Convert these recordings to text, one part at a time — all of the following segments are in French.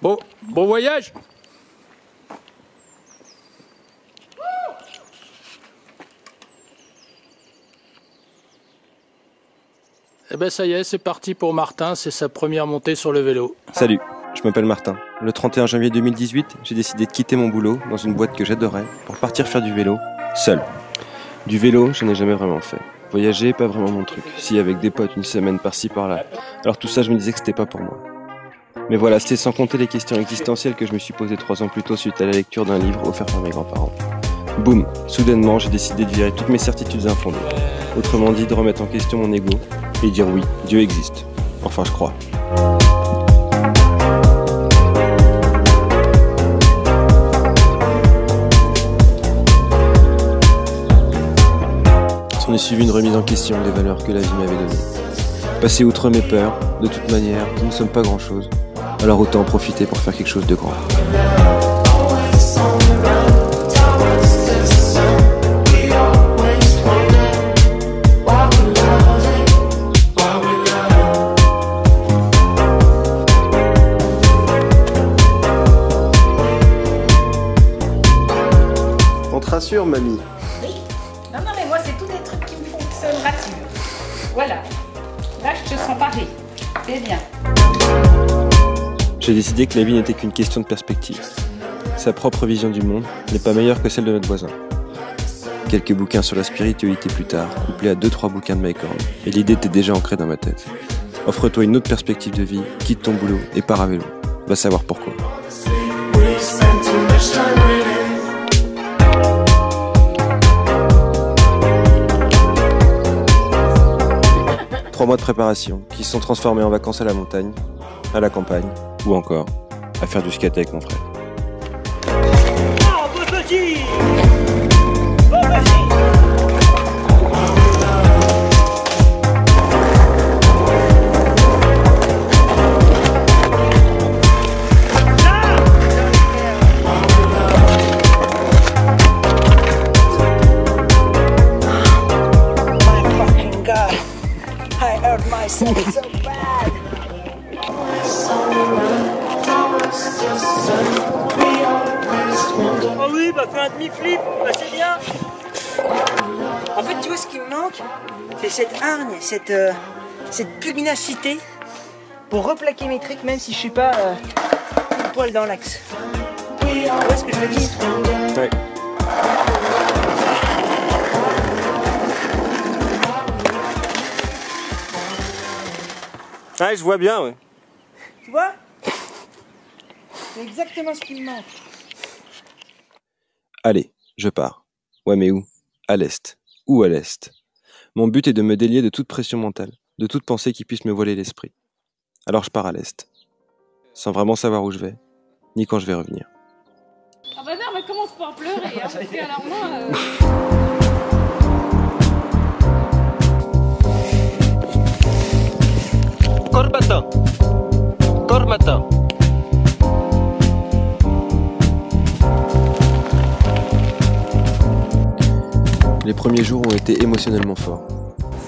Bon voyage. Eh ben ça y est, c'est parti pour Martin, c'est sa première montée sur le vélo. Salut, je m'appelle Martin. Le 31 janvier 2018, j'ai décidé de quitter mon boulot dans une boîte que j'adorais pour partir faire du vélo, seul. Du vélo, je n'ai jamais vraiment fait. Voyager, pas vraiment mon truc. Si, avec des potes, une semaine par-ci par-là. Alors tout ça, je me disais que c'était pas pour moi. Mais voilà, c'était sans compter les questions existentielles que je me suis posées 3 ans plus tôt suite à la lecture d'un livre offert par mes grands-parents. Boum, soudainement, j'ai décidé de virer toutes mes certitudes infondées. Autrement dit, de remettre en question mon ego et dire oui, Dieu existe. Enfin, je crois. S'en est suivi une remise en question des valeurs que la vie m'avait données. Passer outre mes peurs, de toute manière, nous ne sommes pas grand-chose. Alors autant en profiter pour faire quelque chose de grand. On te rassure, mamie. Oui. Non, mais moi, c'est tous des trucs qui me font que ça me rassure. Voilà. Là, je te sens paré. C'est bien. J'ai décidé que la vie n'était qu'une question de perspective. Sa propre vision du monde n'est pas meilleure que celle de notre voisin. Quelques bouquins sur la spiritualité plus tard, couplés à 2-3 bouquins de Mike Horn, et l'idée était déjà ancrée dans ma tête. Offre-toi une autre perspective de vie, quitte ton boulot et pars à vélo. Va savoir pourquoi. 3 mois de préparation qui se sont transformés en vacances à la montagne, à la campagne, ou encore à faire du skate avec mon frère. Oh, beau petit! Beau petit! So bad. Oh oui, bah fais un demi-flip, bah c'est bien. En fait, tu vois ce qui me manque, c'est cette hargne, cette pugnacité pour replaquer mes tricks, même si je suis pas une poil dans l'axe. Tu vois ce que je veux dire? Ouais. Ouais, je vois bien, ouais. Tu vois? C'est exactement ce qui me manque. Allez, je pars. Ouais, mais où? À l'est. Où à l'est? Mon but est de me délier de toute pression mentale, de toute pensée qui puisse me voiler l'esprit. Alors je pars à l'est. Sans vraiment savoir où je vais, ni quand je vais revenir. Ah bah non, mais commence pas à pleurer, hein. Et alors moi... Corbata. Corbata. Les premiers jours ont été émotionnellement forts.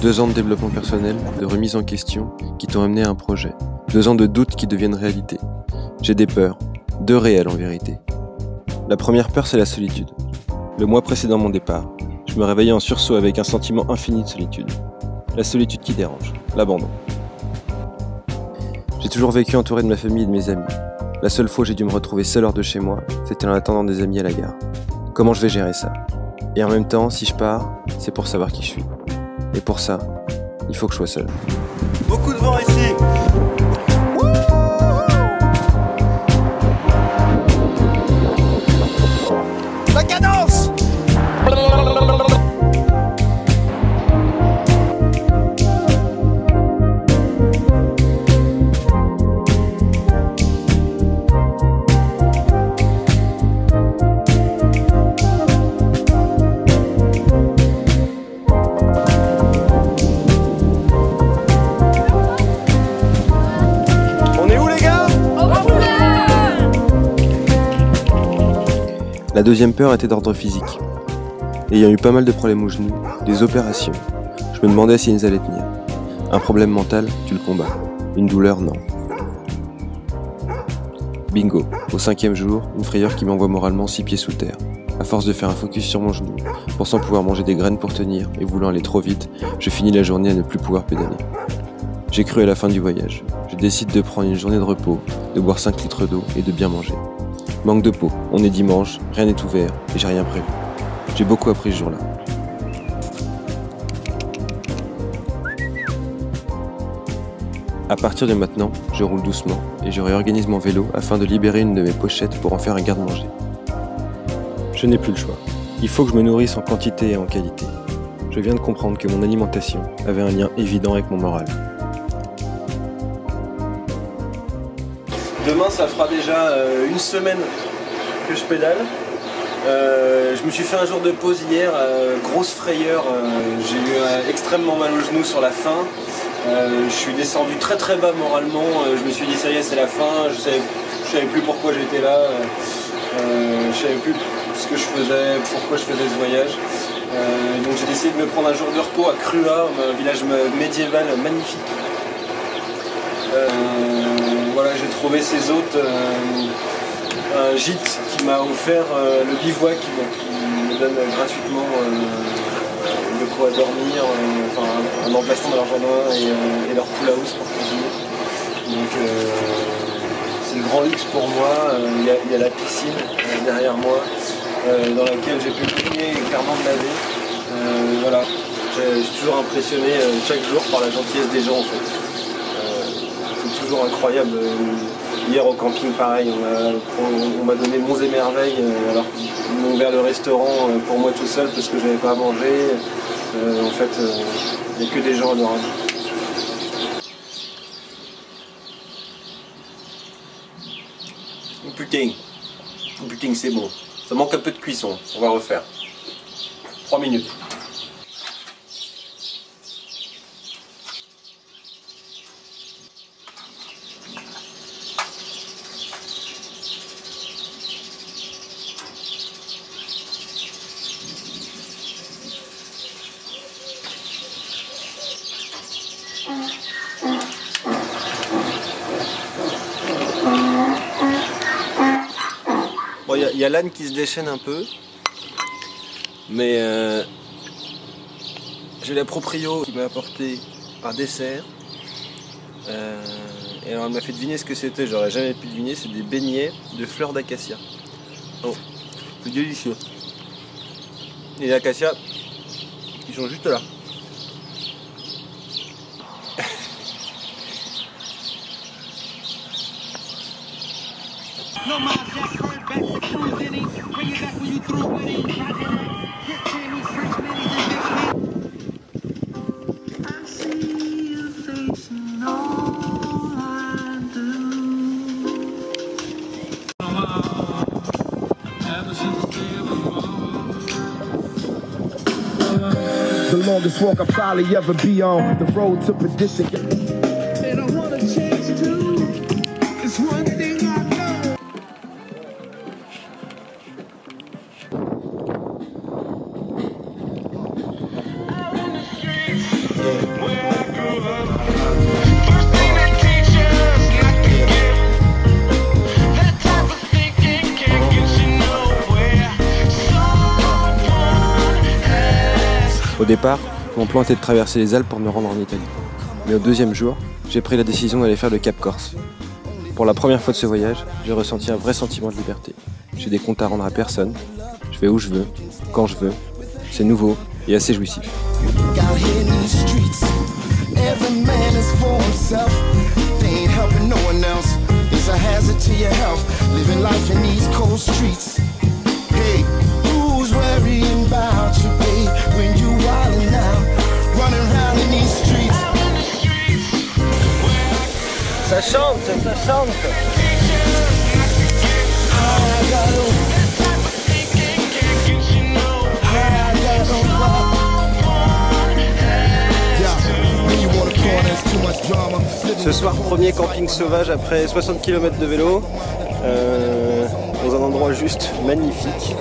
2 ans de développement personnel, de remise en question, qui t'ont amené à un projet. 2 ans de doutes qui deviennent réalité. J'ai des peurs, 2 réelles en vérité. La première peur, c'est la solitude. Le mois précédant mon départ, je me réveillais en sursaut avec un sentiment infini de solitude. La solitude qui dérange, l'abandon. J'ai toujours vécu entouré de ma famille et de mes amis. La seule fois où j'ai dû me retrouver seul hors de chez moi, c'était en attendant des amis à la gare. Comment je vais gérer ça? Et en même temps, si je pars, c'est pour savoir qui je suis. Et pour ça, il faut que je sois seul. Beaucoup de vent ici. La cadence! La deuxième peur était d'ordre physique. Ayant eu pas mal de problèmes aux genoux, des opérations, je me demandais si ils allaient tenir. Un problème mental, tu le combats. Une douleur, non. Bingo, au 5e jour, une frayeur qui m'envoie moralement 6 pieds sous terre. À force de faire un focus sur mon genou, pensant pouvoir manger des graines pour tenir et voulant aller trop vite, je finis la journée à ne plus pouvoir pédaler. J'ai cru à la fin du voyage. Je décide de prendre une journée de repos, de boire 5 litres d'eau et de bien manger. Manque de peau, on est dimanche, rien n'est ouvert et j'ai rien prévu. J'ai beaucoup appris ce jour-là. À partir de maintenant, je roule doucement et je réorganise mon vélo afin de libérer une de mes pochettes pour en faire un garde-manger. Je n'ai plus le choix. Il faut que je me nourrisse en quantité et en qualité. Je viens de comprendre que mon alimentation avait un lien évident avec mon moral. Demain, ça fera déjà une semaine que je pédale. Je me suis fait un jour de pause hier, grosse frayeur. J'ai eu extrêmement mal au genou sur la fin. Je suis descendu très très bas moralement. Je me suis dit ça y est, c'est la fin. Je savais plus pourquoi j'étais là. Je savais plus ce que je faisais, pourquoi je faisais ce voyage. Donc j'ai décidé de me prendre un jour de repos à Crua, un village médiéval magnifique. Voilà, j'ai trouvé ces hôtes, un gîte qui m'a offert le bivouac, qui me donne gratuitement de quoi dormir, enfin un emplacement dans leur jardin et leur pool house pour cuisiner. Donc c'est le grand luxe pour moi. Il y a la piscine derrière moi, dans laquelle j'ai pu baigner et clairement me laver. Voilà, je suis toujours impressionné chaque jour par la gentillesse des gens en fait. C'est toujours incroyable. Hier au camping pareil, on m'a donné monts et merveilles alors qu'ils m'ont ouvert le restaurant pour moi tout seul parce que je n'avais pas à manger. En fait, il n'y a que des gens adorables. Oh putain, c'est bon. Ça manque un peu de cuisson, on va refaire. 3 minutes. Bon, il y a l'âne qui se déchaîne un peu, mais j'ai la proprio qui m'a apporté un dessert. Et alors elle m'a fait deviner ce que c'était, j'aurais jamais pu deviner, c'est des beignets de fleurs d'acacia. Oh, c'est délicieux. Et les acacias, ils sont juste là. The longest walk I'll probably ever be on, the road to perdition. And I wanna change too. It's one thing I know. Out in the streets where I grew up. First thing they teach us not to give. That type of thinking can't get you nowhere. Someone has. Au départ, mon plan était de traverser les Alpes pour me rendre en Italie. Mais au 2e jour, j'ai pris la décision d'aller faire le Cap Corse. Pour la première fois de ce voyage, j'ai ressenti un vrai sentiment de liberté. J'ai des comptes à rendre à personne, je vais où je veux, quand je veux. C'est nouveau et assez jouissif. Ça chante, ça chante. Ce soir, premier camping sauvage après 60 km de vélo, dans un endroit juste magnifique.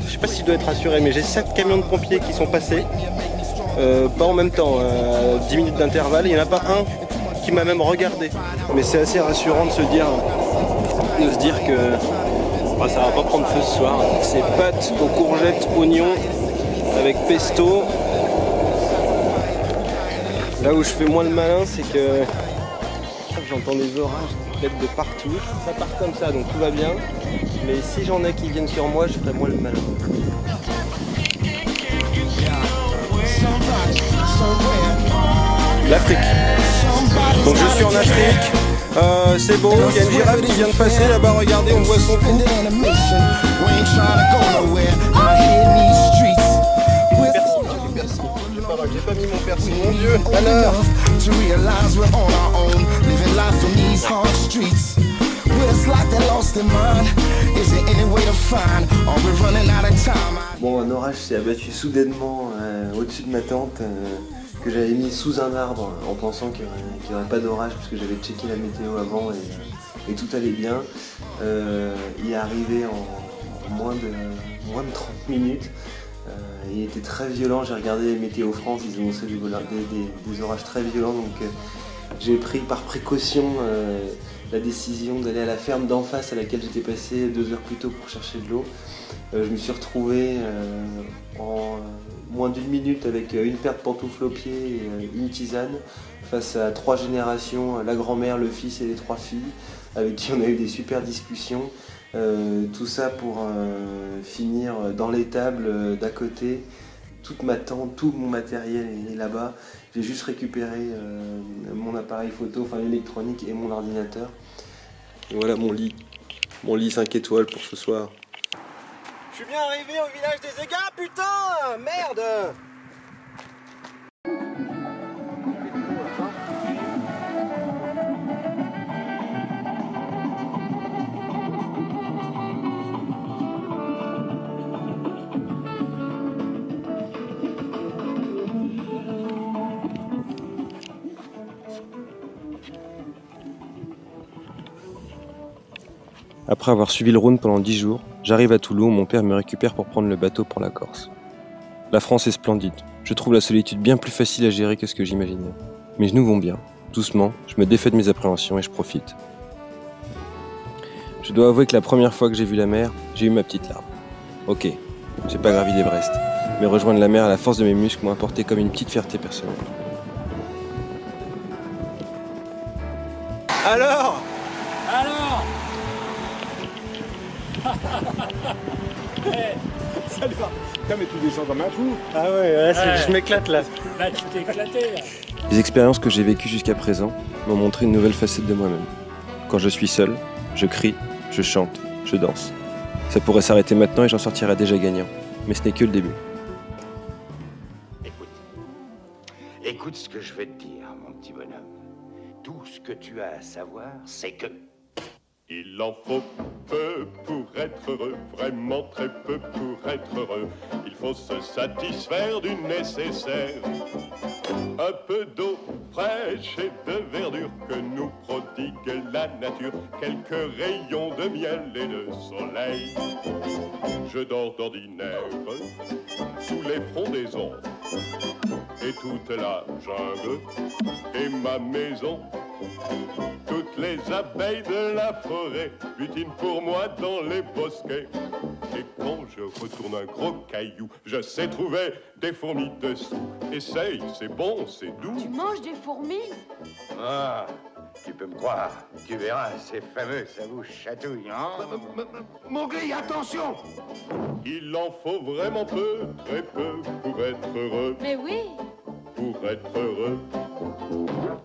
Je sais pas si je dois être rassuré, mais j'ai 7 camions de pompiers qui sont passés, pas en même temps, à 10 minutes d'intervalle. Il n'y en a pas un qui m'a même regardé. Mais c'est assez rassurant de se dire de se dire que ça va pas prendre feu ce soir. C'est pâtes aux courgettes, oignons avec pesto. Là où je fais moins le malin, c'est que j'entends des orages qui pètent de partout. Ça part comme ça, donc tout va bien. Mais si j'en ai qui viennent sur moi, je ferai moins le malin. L'Afrique. Donc je suis en Afrique. C'est beau, il y a une girafe qui vient de passer là-bas, regardez, on voit son cou. J'ai pas mis mon persil, mon Dieu. Alors bon, un orage s'est abattu soudainement au-dessus de ma tente que j'avais mis sous un arbre en pensant qu'il n'y aurait pas d'orage puisque j'avais checké la météo avant et tout allait bien. Il est arrivé en moins de 30 minutes. Il était très violent, j'ai regardé les Météo France, ils annonçaient des orages très violents, donc j'ai pris par précaution la décision d'aller à la ferme d'en face à laquelle j'étais passé 2 heures plus tôt pour chercher de l'eau. Je me suis retrouvé en moins d'1 minute avec une paire de pantoufles aux pieds et une tisane face à 3 générations, la grand-mère, le fils et les 3 filles, avec qui on a eu des super discussions. Tout ça pour finir dans l'étable d'à côté. Toute ma tente, tout mon matériel est là-bas. J'ai juste récupéré mon appareil photo, enfin l'électronique et mon ordinateur. Et voilà mon lit 5 étoiles pour ce soir. Je suis bien arrivé au village des Égards, putain! Merde! Après avoir suivi le Rhône pendant 10 jours, j'arrive à Toulon où mon père me récupère pour prendre le bateau pour la Corse. La France est splendide. Je trouve la solitude bien plus facile à gérer que ce que j'imaginais. Mes genoux vont bien. Doucement, je me défais de mes appréhensions et je profite. Je dois avouer que la première fois que j'ai vu la mer, j'ai eu ma petite larme. Ok, j'ai pas gravi l'Everest, mais rejoindre la mer à la force de mes muscles m'a apporté comme une petite fierté personnelle. Alors Salut. Putain, mais tu descends comme un fou. Ah ouais, je m'éclate là. Là, tu t'es éclaté, là. Les expériences que j'ai vécues jusqu'à présent m'ont montré une nouvelle facette de moi-même. Quand je suis seul, je crie, je chante, je danse. Ça pourrait s'arrêter maintenant et j'en sortirais déjà gagnant. Mais ce n'est que le début. Écoute ce que je vais te dire, mon petit bonhomme. Tout ce que tu as à savoir, c'est que... Il en faut peu pour être heureux, vraiment très peu pour être heureux. Il faut se satisfaire du nécessaire. Un peu d'eau fraîche et de verdure que nous prodigue la nature. Quelques rayons de miel et de soleil. Je dors d'ordinaire sous les frondaisons. Et toute la jungle et ma maison. Toutes les abeilles de la forêt butinent pour moi dans les bosquets. Et quand je retourne un gros caillou, je sais trouver des fourmis dessous. Essaye, c'est bon, c'est doux. Tu manges des fourmis? Ah, tu peux me croire, tu verras, c'est fameux, ça vous chatouille, hein? Mowgli, attention! Il en faut vraiment peu, très peu